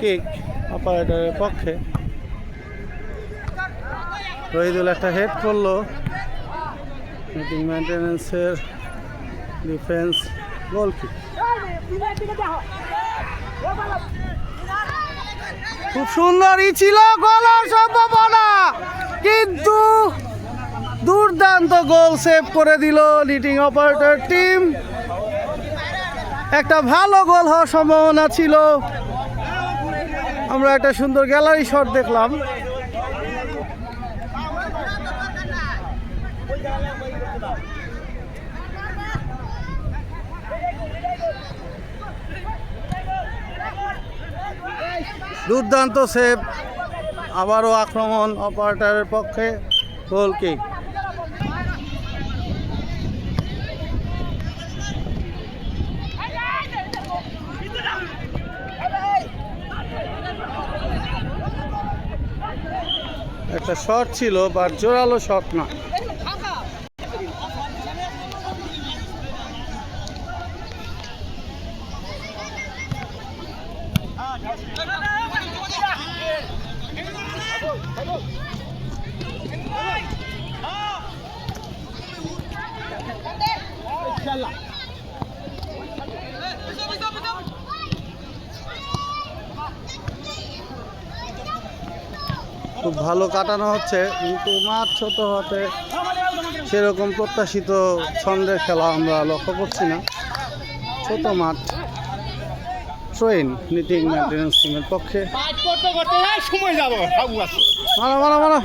Kick অপারেটরের পক্ষে। রহিদুল একটা হেড করলো, মিটিং মেইনটেন্যান্সের ডিফেন্স গোল কিক। খুব সুন্দরই ছিল, গোলের সম্ভাবনা, কিন্তু দুর্দান্ত গোল সেভ করে দিল লিটিং অপারেটর টিম। একটা ভালো গোল হওয়ার সম্ভাবনা ছিল। আমরা একটা সুন্দর গ্যালারি শট দেখলাম। দুর্দান্ত সেভ, আবারও আক্রমণ অপারেটরের পক্ষে, গোল কিক। একটা শট ছিল, বাট জোরালো শট না। খুব ভালো কাটানো হচ্ছে, কিন্তু মাঠ ছোট হতে সেরকম প্রত্যাশিত ছন্দের খেলা আমরা লক্ষ্য করছি না। ছোট মাঠ, ট্রেন লিটিং মেইনটেন্যান্স টিমের পক্ষে। মারা মারা মারা